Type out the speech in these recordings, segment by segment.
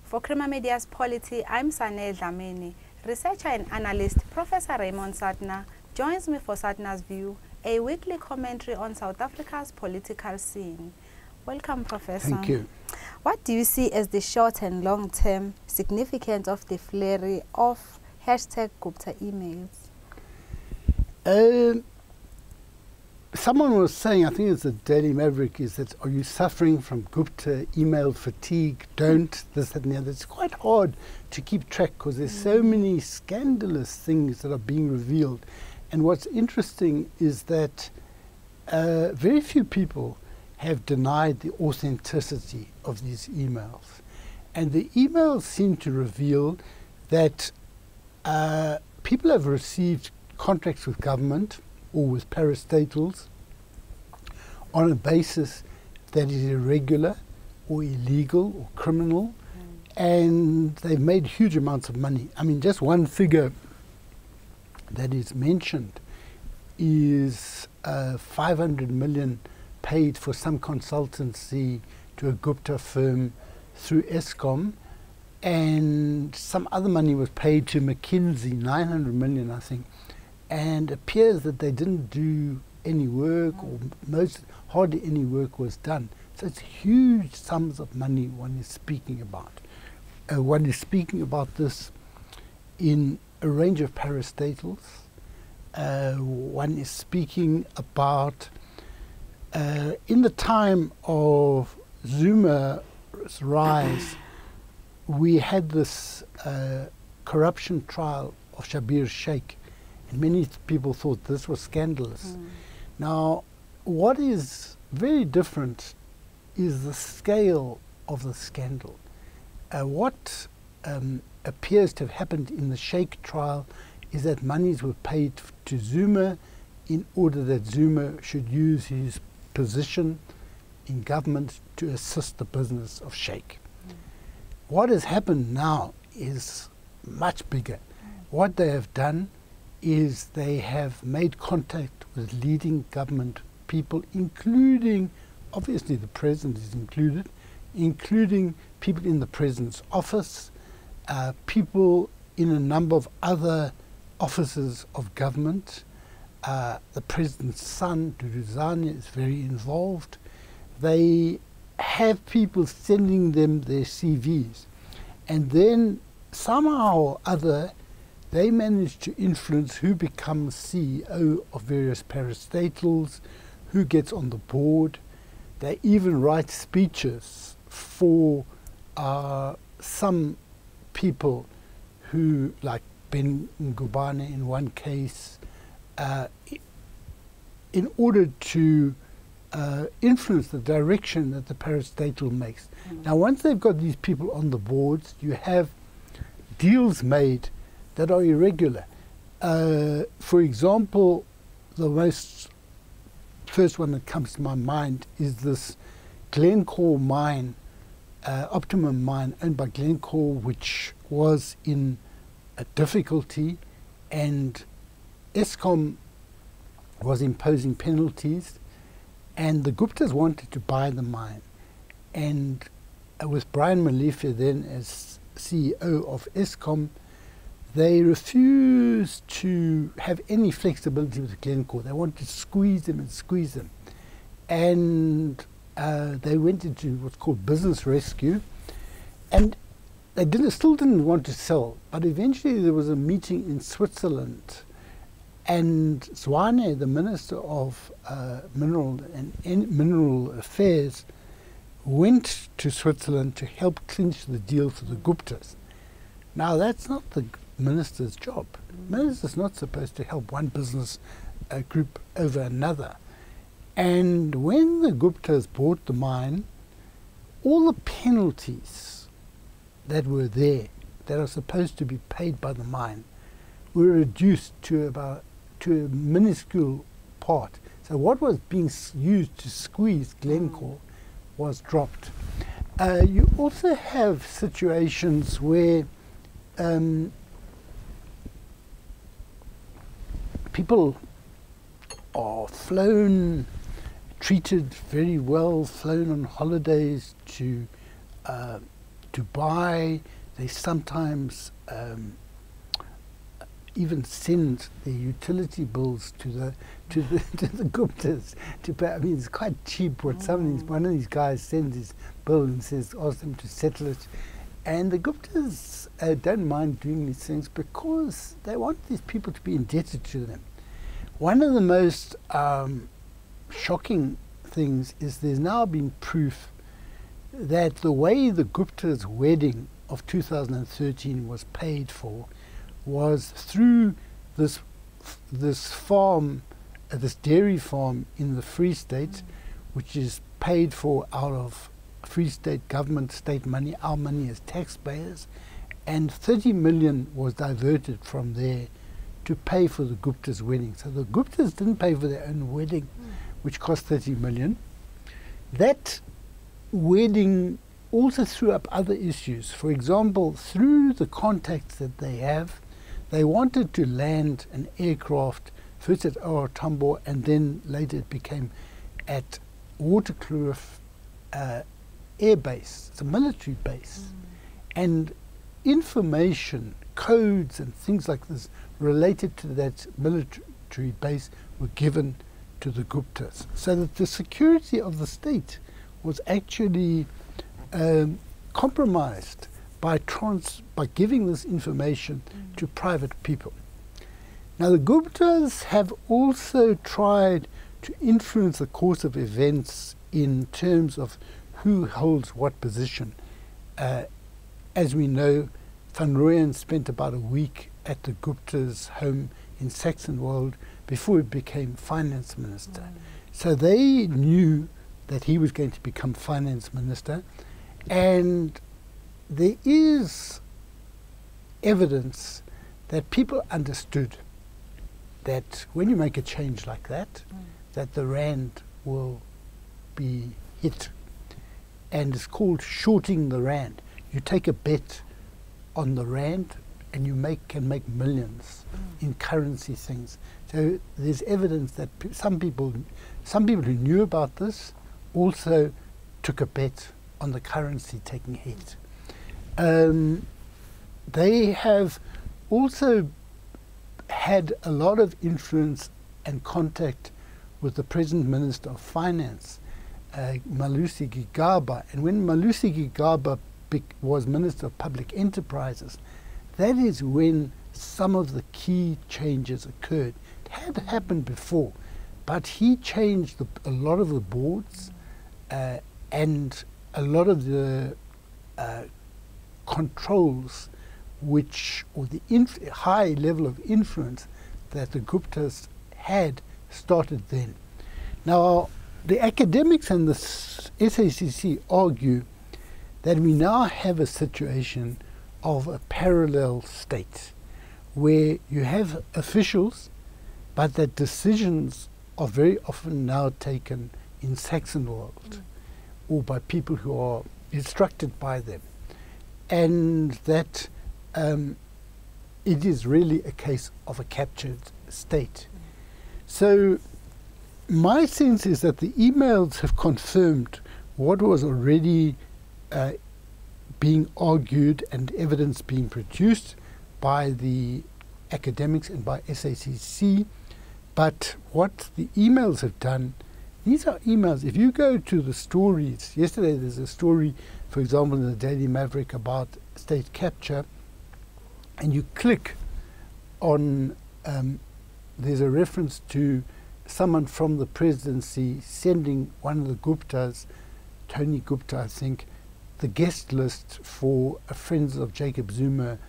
For Crema Media's Polity, I'm Sane Dhlamini. Researcher and analyst Professor Raymond Suttner joins me for Suttner's View, a weekly commentary on South Africa's political scene. Welcome, Professor. Thank you. What do you see as the short and long-term significance of the flurry of #Gupta emails? Someone was saying, I think it's the Daily Maverick, is that, are you suffering from Gupta email fatigue? Don't, this, that and the other. It's quite hard to keep track because there's so many scandalous things that are being revealed. And what's interesting is that very few people have denied the authenticity of these emails. And the emails seem to reveal that people have received contracts with government or with parastatals on a basis that is irregular or illegal or criminal, and they've made huge amounts of money. I mean, just one figure that is mentioned is 500 million paid for some consultancy to a Gupta firm through Eskom, and some other money was paid to McKinsey, 900 million, I think. And it appears that they didn't do any work, or hardly any work was done. So it's huge sums of money one is speaking about. One is speaking about this in a range of parastatals. One is speaking about, in the time of Zuma's rise, we had this corruption trial of Shabir Sheikh. And many people thought this was scandalous. Now, what is very different is the scale of the scandal. What appears to have happened in the Sheikh trial is that monies were paid to Zuma in order that Zuma should use his position in government to assist the business of Sheikh. What has happened now is much bigger. What they have done is they have made contact with leading government people, including, obviously the president is included, including people in the president's office, people in a number of other offices of government. The president's son, Dhlamini, is very involved. They have people sending them their CVs, and then somehow or other they manage to influence who becomes CEO of various parastatals, who gets on the board. They even write speeches for some people who, like Ben Ngubane in one case, in order to influence the direction that the parastatal makes. Now, once they've got these people on the boards, you have deals made that are irregular. For example, the first one that comes to my mind is this Glencore mine, Optimum mine, owned by Glencore, which was in a difficulty, and Eskom was imposing penalties, and the Guptas wanted to buy the mine. And with Brian Malife then as CEO of Eskom, they refused to have any flexibility with Glencore. They wanted to squeeze them and squeeze them. And they went into what's called business rescue. And they still didn't want to sell. But eventually there was a meeting in Switzerland. And Zwane, the Minister of Mineral Affairs, went to Switzerland to help clinch the deal for the Guptas. Now, that's not the minister's job. The minister's not supposed to help one business group over another. And when the Guptas bought the mine, all the penalties that were there, that are supposed to be paid by the mine, were reduced to a minuscule part. So what was being used to squeeze Glencore was dropped. You also have situations where people are treated very well, flown on holidays to to buy. They sometimes even send their utility bills to the Guptas to pay. I mean, it's quite cheap. What one of these guys sends his bill and says, ask them to settle it, and the Guptas don't mind doing these things because they want these people to be indebted to them. One of the most shocking things is there's now been proof that the way the Gupta's wedding of 2013 was paid for was through this farm, this dairy farm in the Free State, which is paid for out of Free State government, state money, our money as taxpayers, and 30 million was diverted from there to pay for the Gupta's wedding. So the Guptas didn't pay for their own wedding, which cost 30 million. That wedding also threw up other issues. For example, through the contacts that they have, they wanted to land an aircraft, first at OR Tambo, and then later it became at Waterkloof Air Base. It's a military base. And information, codes and things like this related to that military base were given to the Guptas. So that the security of the state was actually compromised by giving this information to private people. Now the Guptas have also tried to influence the course of events in terms of who holds what position. As we know, Van Rooyen spent about a week at the Gupta's home in Saxonwold before he became finance minister. So they knew that he was going to become finance minister, and there is evidence that people understood that when you make a change like that, that the rand will be hit. And it's called shorting the rand. You take a bet on the rand and you can make millions in currency things. So there's evidence that some people who knew about this also took a bet on the currency taking hit. They have also had a lot of influence and contact with the present Minister of Finance, Malusi Gigaba. And when Malusi Gigaba was Minister of Public Enterprises, that is when some of the key changes occurred. It had happened before, but he changed a lot of the boards and a lot of the controls or the high level of influence that the Guptas had started then. Now, the academics and the SACC argue that we now have a situation of a parallel state where you have officials, but that decisions are very often now taken in Saxonwold or by people who are instructed by them, and that it is really a case of a captured state. So my sense is that the emails have confirmed what was already being argued and evidence being produced by the academics and by SACC, but what the emails have done, these are emails. If you go to the stories, yesterday there's a story, for example, in the Daily Maverick about state capture, and you click on, there's a reference to someone from the presidency sending one of the Guptas, Tony Gupta, I think, the guest list for a Friends of Jacob Zuma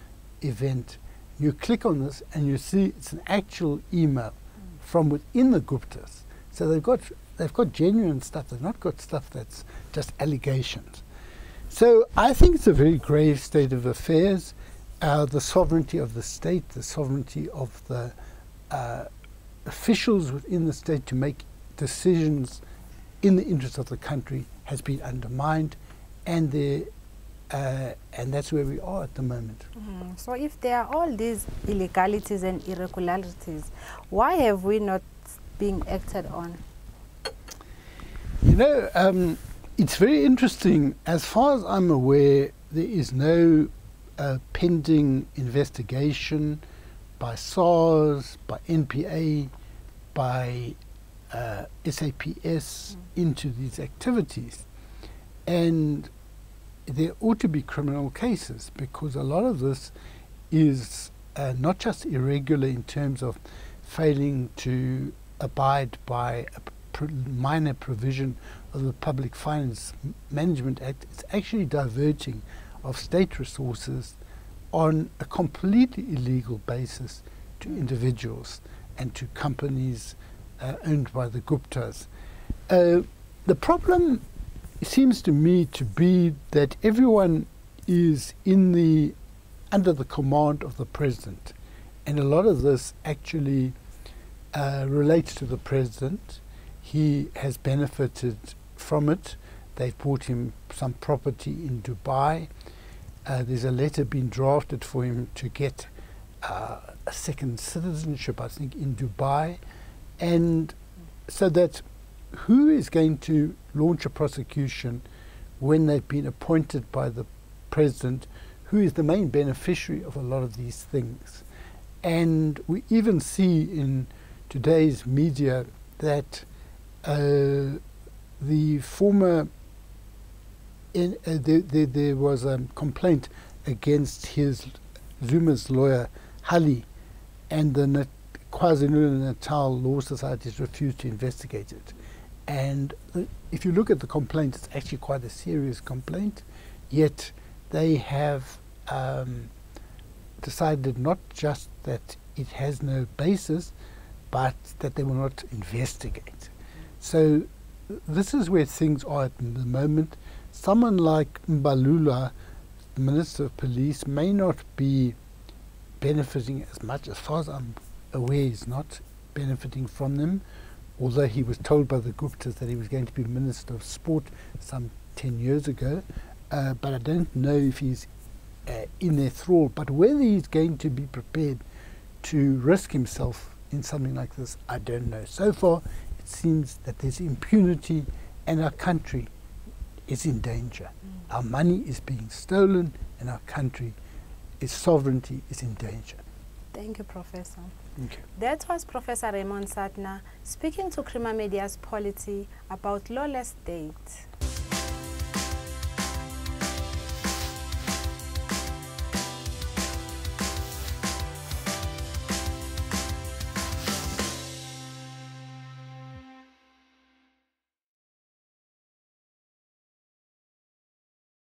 event. You click on this and you see it's an actual email from within the Guptas. So they've got genuine stuff. They've not got stuff that's just allegations. So I think it's a very grave state of affairs. The sovereignty of the state, the sovereignty of the officials within the state to make decisions in the interest of the country has been undermined, and that's where we are at the moment. So if there are all these illegalities and irregularities, why have we not been acted on? You know, it's very interesting. As far as I'm aware, there is no pending investigation by SARS, by NPA, by SAPS into these activities. And there ought to be criminal cases, because a lot of this is not just irregular in terms of failing to abide by a minor provision of the Public Finance Management Act. It's actually diverting of state resources on a completely illegal basis to individuals and to companies owned by the Guptas. The problem seems to me to be that everyone is under the command of the president, and a lot of this actually relates to the president. He has benefited from it. They've bought him some property in Dubai. There's a letter being drafted for him to get a second citizenship, I think, in Dubai. And so that who is going to launch a prosecution when they've been appointed by the president, who is the main beneficiary of a lot of these things? And we even see in today's media that the former there was a complaint against Zuma's lawyer, Hali, and the KwaZulu-Natal Law Societies refused to investigate it. And if you look at the complaint, it's actually quite a serious complaint, yet they have decided not just that it has no basis, but that they will not investigate. So this is where things are at the moment. Someone like Mbalula, the Minister of Police, may not be benefiting as much. As far as I'm aware, he's not benefiting from them, although he was told by the Guptas that he was going to be Minister of Sport some 10 years ago. But I don't know if he's in their thrall. But whether he's going to be prepared to risk himself in something like this, I don't know. So far, it seems that there's impunity and our country is in danger. Our money is being stolen and our country, its sovereignty is in danger. Thank you, Professor. Thank you. That was Professor Raymond Suttner speaking to Crima Media's Polity about Lawless State.